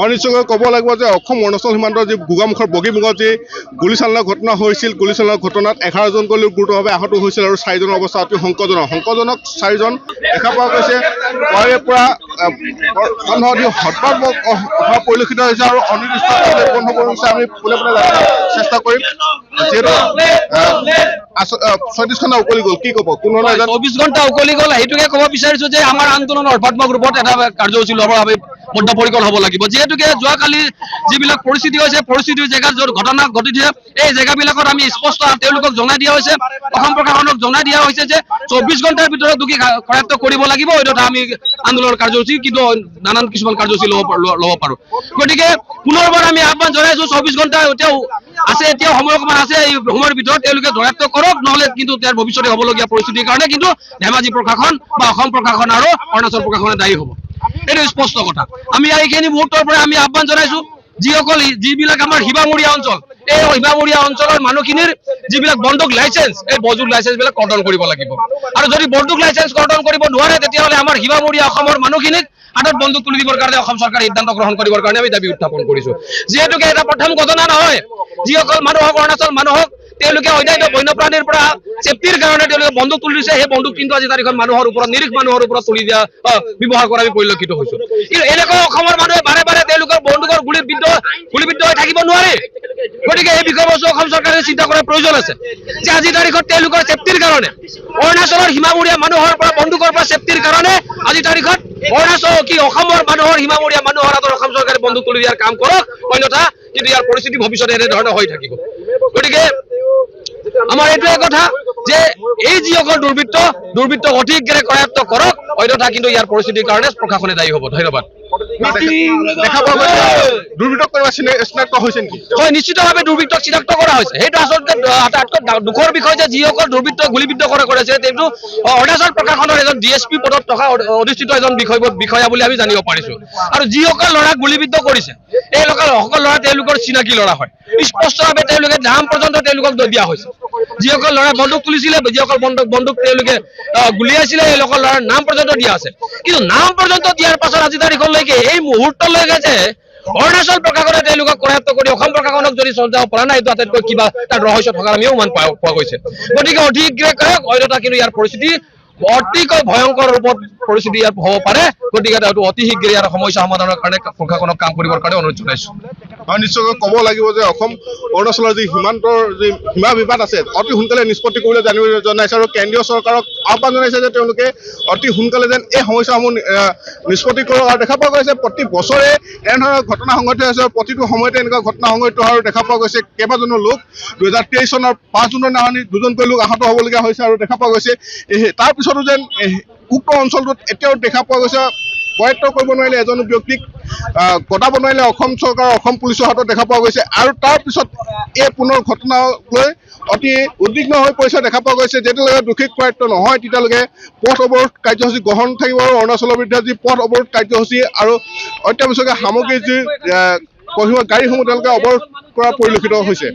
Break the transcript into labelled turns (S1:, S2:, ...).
S1: অনিশ্চয়কৈ ক'ব লাগিব যে অসম অৰুণাচল সীমান্তৰ যি গোগামুখৰ বগীমুখত যি গুলীচালনাৰ ঘটনা হৈছিল, গুলীচালনাৰ ঘটনাত 11জনকৈ লোক গুৰুতৰভাৱে আহত হৈছিল আৰু 4জনৰ অৱস্থা অতি সংকটজনক 4জন দেখা পোৱা গৈছে। ইয়াৰে পৰা হতাত্মক হোৱা পৰিলক্ষিত হৈছে আৰু অনিৰ্দিষ্টকাললৈ বন্ধ কৰিছে। আমি পোনে পোনে জানিব চেষ্টা কৰিম, যিহেতু 36 ঘণ্টা উকলি গ'ল, কি ক'ব?
S2: 24 ঘণ্টা উকলি গ'ল। সেইটোকে ক'ব বিচাৰিছো যে আমাৰ আন্দোলনৰ হৰ্তাত্মক ৰূপত এটা কাৰ্যসূচী ল'বৰ বাবে বদ্ধপৰিকৰ হ'ব লাগিব। যিহেতুকে যোৱাকালি যিবিলাক পৰিস্থিতি হৈছে, পৰিস্থিতিৰ জেগাত য'ত ঘটনা ঘটিছে, এই জেগাবিলাকত আমি স্পষ্ট তেওঁলোকক জনাই দিয়া হৈছে, অসম প্ৰশাসনক জনাই দিয়া হৈছে যে 24 ঘণ্টাৰ ভিতৰত দোষী কৰায়ত্ব কৰিব লাগিব। এইটো আমি আন্দোলনৰ কাৰ্যসূচী, কিন্তু নানান কিছুমান কাৰ্যসূচী ল'ব পাৰো। গতিকে পুনৰবাৰ আমি আহ্বান জনাইছো, 24 ঘণ্টা এতিয়াও আছে, এতিয়াও সময় অকমান আছে। এই সময়ৰ ভিতৰত তেওঁলোকে জয়াত্ব কৰক, নহ'লে কিন্তু তেওঁৰ ভৱিষ্যতে হ'বলগীয়া পৰিস্থিতিৰ কাৰণে কিন্তু ধেমাজি প্ৰশাসন বা অসম প্ৰশাসন আৰু অৰুণাচল প্ৰশাসনে দায়ী হ'ব। এইটো স্পষ্ট কথা। আমি এইখিনি মুহূৰ্তৰ পৰা আমি আহ্বান জনাইছো, যিবিলাক আমাৰ হিবামূৰীয়া অঞ্চল, এই হিবামূৰীয়া অঞ্চলৰ মানুহখিনিৰ যিবিলাক বন্দুক লাইচেন্স, এই বন্দুক লাইচেন্স বিলাক কৰ্তন কৰিব লাগিব। আৰু যদি বন্দুক লাইচেন্স কৰ্তন কৰিব নোৱাৰে, তেতিয়াহ'লে আমাৰ হিবামূৰীয়া অসমৰ মানুহখিনিক হাতত বন্দুক তুলি দিবৰ কাৰণে অসম চৰকাৰে সিদ্ধান্ত গ্ৰহণ কৰিবৰ কাৰণে আমি দাবী উত্থাপন কৰিছো। যিহেতুকে এটা প্ৰথম ঘটনা নহয়, যিসকল মানুহক অৰুণাচল মানুহক তেওঁলোকে অন্যান্য বন্যপ্ৰাণীৰ পৰা চেফটিৰ কাৰণে তেওঁলোকে বন্দুক তুলি দিছে, সেই বন্দুক কিন্তু আজি তাৰিখত মানুহৰ ওপৰত, নিৰীহ মানুহৰ ওপৰত তুলি দিয়া ব্যৱহাৰ কৰা আমি পৰিলক্ষিত হৈছো। কিন্তু এনেকৈ অসমৰ মানুহে বাৰে বাৰে তেওঁলোকৰ বন্দুকৰ গুলিবিদ্ধ হৈ থাকিব নোৱাৰে। গতিকে এই বিষয়বস্তু অসম চৰকাৰে চিন্তা কৰাৰ প্ৰয়োজন আছে যে আজি তাৰিখত তেওঁলোকৰ চেফটিৰ কাৰণে, অৰুণাচলৰ সীমামূৰীয়া মানুহৰ পৰা বন্দুকৰ পৰা চেফটিৰ কাৰণে আজি তাৰিখত অসমৰ মানুহৰ সীমামূৰীয়া মানুহৰ হাতত অসম চৰকাৰে বন্দুক তুলি দিয়াৰ কাম কৰক, অন্যথা কিন্তু ইয়াৰ পৰিস্থিতি ভৱিষ্যতে এনেধৰণৰ হৈ থাকিব। গতিকে আমাৰ এইটোৱে কথা যে এই যিসকল দুৰ্বৃত্তক অধিকভাৱে কৰায়ত্ব কৰক, অন্যথা কিন্তু ইয়াৰ পৰিস্থিতিৰ কাৰণে প্ৰশাসনে দায়ী হ'ব। ধন্যবাদ। হয়, নিশ্চিতভাৱে দুৰ্বৃত্তক চিনাক্ত কৰা হৈছে। সেইটো আচলতে আটাইতকৈ দুখৰ বিষয় যে যিসকল দুৰ্বৃত্তক গুলিবিদ্ধ কৰিছে তেওঁ অৰুণাচল প্ৰশাসনৰ এজন DSP পদত থকা অধিষ্ঠিত এজন বিষয়া বুলি আমি জানিব পাৰিছো। আৰু যিসকল ল'ৰাক গুলিবিদ্ধ কৰিছে, এই সকল ল'ৰা তেওঁলোকৰ চিনাকি ল'ৰা হয়। স্পষ্টভাৱে তেওঁলোকে নাম পৰ্যন্ত তেওঁলোকক দিয়া হৈছে। যিসকল ল'ৰাই বন্দুক তুলিছিলে, যিসকল বন্দুক তেওঁলোকে গুলিয়াইছিলে, এই লোকৰ ল'ৰাৰ নাম পৰ্যন্ত দিয়া আছে। কিন্তু নাম পৰ্যন্ত দিয়াৰ পাছত আজি তাৰিখলৈকে এই মুহূৰ্তলৈকে যে অৰুণাচল প্ৰশাসনে তেওঁলোকক কৰায়ত্ব কৰি অসম প্ৰশাসনক যদি চঞ্চাব পৰা নাই, এইটো আটাইতকৈ কিবা তাত ৰহস্য থকাৰ আমিও পোৱা গৈছে। গতিকে অধিকভাৱে কৰক, অন্যথা কিন্তু ইয়াৰ পৰিস্থিতি অতিকৈ ভয়ংকৰ ৰূপত পৰিস্থিতি ইয়াত হ'ব পাৰে। গতিকে অতি শীঘ্ৰে ইয়াৰ সমস্যা সমাধানৰ কাৰণে প্ৰশাসনক কাম কৰিবৰ কাৰণে অনুৰোধ জনাইছো।
S1: নিশ্চয়কৈ ক'ব লাগিব যে অসম অৰুণাচলৰ যি সীমান্তৰ যি সীমা বিবাদ আছে, অতি সোনকালে নিষ্পত্তি কৰিবলৈ জনাইছে আৰু কেন্দ্ৰীয় চৰকাৰক আহ্বান জনাইছে যে তেওঁলোকে অতি সোনকালে যেন এই সমস্যাসমূহ নিষ্পত্তি কৰক। আৰু দেখা পোৱা গৈছে প্ৰতি বছৰে এনেধৰণৰ ঘটনা সংঘটিত হৈছে, প্ৰতিটো সময়তে এনেকুৱা ঘটনা সংঘটিত হোৱাৰ দেখা পোৱা গৈছে। কেইবাজনো লোক 2023 চনৰ 5 জুনৰ দিনাখনি 2জনকৈ লোক আহত হ'বলগীয়া হৈছে আৰু দেখা পোৱা গৈছে তাৰপিছতো যেন উক্ত অঞ্চলটোত এতিয়াও দেখা পোৱা গৈছে কৰায়ত্ব কৰিব নোৱাৰিলে এজন ব্যক্তিক কটাব নোৱাৰিলে অসম চৰকাৰ, অসম পুলিচৰ হাতত দেখা পোৱা গৈছে। আৰু তাৰপিছত এই পুনৰ ঘটনালৈ অতি উদ্বিগ্ন হৈ পৰিছে দেখা পোৱা গৈছে। যেতিয়ালৈকে দোষী কৰায়ত্ব নহয়, তেতিয়ালৈকে পথ অৱৰোধ কাৰ্যসূচী গ্ৰহণ থাকিব। অৰুণাচলৰ বিৰুদ্ধে যি পথ অৱৰোধ কাৰ্যসূচী আৰু অত্যাৱশ্যকীয় সামগ্ৰী যি কঢ়িওৱা গাড়ীসমূহ তেওঁলোকে অৱৰোধ কৰা পৰিলক্ষিত হৈছে।